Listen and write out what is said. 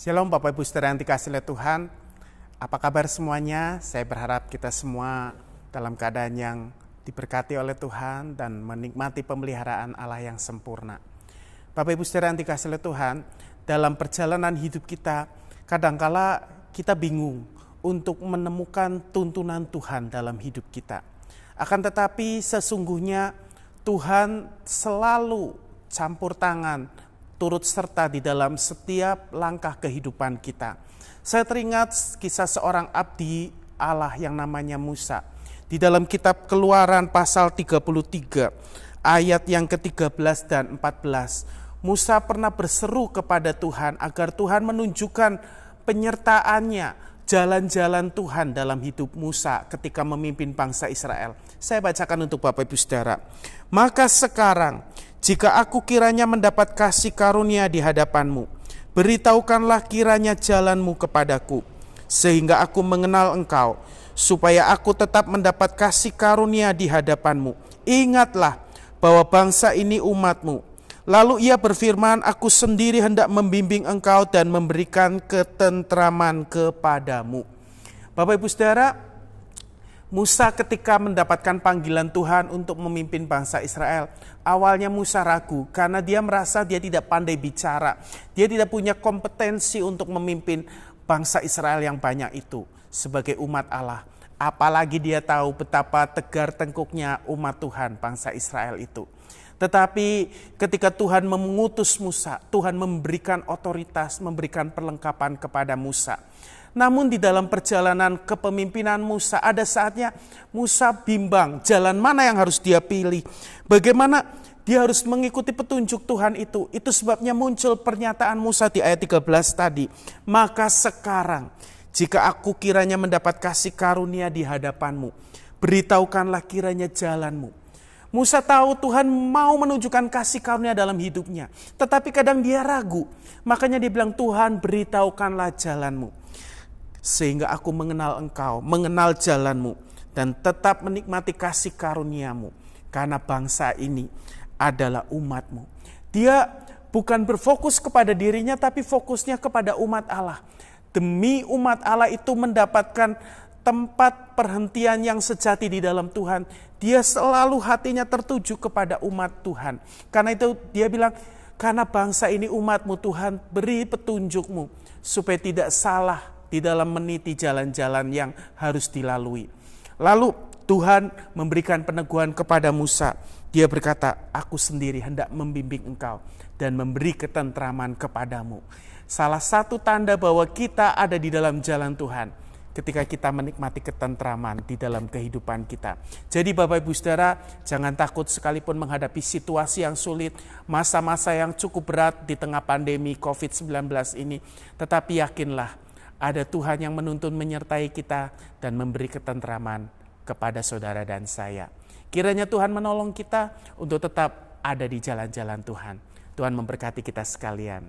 Shalom Bapak Ibu Saudara yang dikasihi oleh Tuhan. Apa kabar semuanya? Saya berharap kita semua dalam keadaan yang diberkati oleh Tuhan dan menikmati pemeliharaan Allah yang sempurna. Bapak Ibu Saudara yang dikasihi oleh Tuhan, dalam perjalanan hidup kita, kadangkala kita bingung untuk menemukan tuntunan Tuhan dalam hidup kita. Akan tetapi sesungguhnya Tuhan selalu campur tangan, turut serta di dalam setiap langkah kehidupan kita. Saya teringat kisah seorang abdi Allah yang namanya Musa. Di dalam kitab Keluaran pasal 33 ayat yang ke-13 dan 14. Musa pernah berseru kepada Tuhan agar Tuhan menunjukkan penyertaannya, jalan-jalan Tuhan dalam hidup Musa ketika memimpin bangsa Israel. Saya bacakan untuk Bapak Ibu Saudara. Maka sekarang, jika aku kiranya mendapat kasih karunia di hadapanmu, beritahukanlah kiranya jalanmu kepadaku, sehingga aku mengenal engkau, supaya aku tetap mendapat kasih karunia di hadapanmu. Ingatlah bahwa bangsa ini umatmu. Lalu ia berfirman, aku sendiri hendak membimbing engkau dan memberikan ketentraman kepadamu. Bapak Ibu Saudara, Musa ketika mendapatkan panggilan Tuhan untuk memimpin bangsa Israel, awalnya Musa ragu karena dia merasa dia tidak pandai bicara. Dia tidak punya kompetensi untuk memimpin bangsa Israel yang banyak itu sebagai umat Allah. Apalagi dia tahu betapa tegar tengkuknya umat Tuhan bangsa Israel itu. Tetapi ketika Tuhan mengutus Musa, Tuhan memberikan otoritas, memberikan perlengkapan kepada Musa. Namun di dalam perjalanan kepemimpinan Musa, ada saatnya Musa bimbang jalan mana yang harus dia pilih. Bagaimana dia harus mengikuti petunjuk Tuhan itu. Itu sebabnya muncul pernyataan Musa di ayat 13 tadi. Maka sekarang, jika aku kiranya mendapat kasih karunia di hadapanmu, beritahukanlah kiranya jalanmu. Musa tahu Tuhan mau menunjukkan kasih karunia dalam hidupnya. Tetapi kadang dia ragu. Makanya dia bilang, Tuhan beritahukanlah jalanmu. Sehingga aku mengenal engkau, mengenal jalanmu, dan tetap menikmati kasih karuniamu. Karena bangsa ini adalah umatmu. Dia bukan berfokus kepada dirinya, tapi fokusnya kepada umat Allah. Demi umat Allah itu mendapatkan tempat perhentian yang sejati di dalam Tuhan. Dia selalu hatinya tertuju kepada umat Tuhan. Karena itu dia bilang, karena bangsa ini umatmu Tuhan, beri petunjukmu supaya tidak salah di dalam meniti jalan-jalan yang harus dilalui. Lalu Tuhan memberikan peneguhan kepada Musa. Dia berkata, aku sendiri hendak membimbing engkau dan memberi ketentraman kepadamu. Salah satu tanda bahwa kita ada di dalam jalan Tuhan ketika kita menikmati ketentraman di dalam kehidupan kita. Jadi Bapak Ibu Saudara, jangan takut sekalipun menghadapi situasi yang sulit, masa-masa yang cukup berat di tengah pandemi COVID-19 ini. Tetapi yakinlah, ada Tuhan yang menuntun menyertai kita dan memberi ketentraman kepada saudara dan saya. Kiranya Tuhan menolong kita untuk tetap ada di jalan-jalan Tuhan. Tuhan memberkati kita sekalian.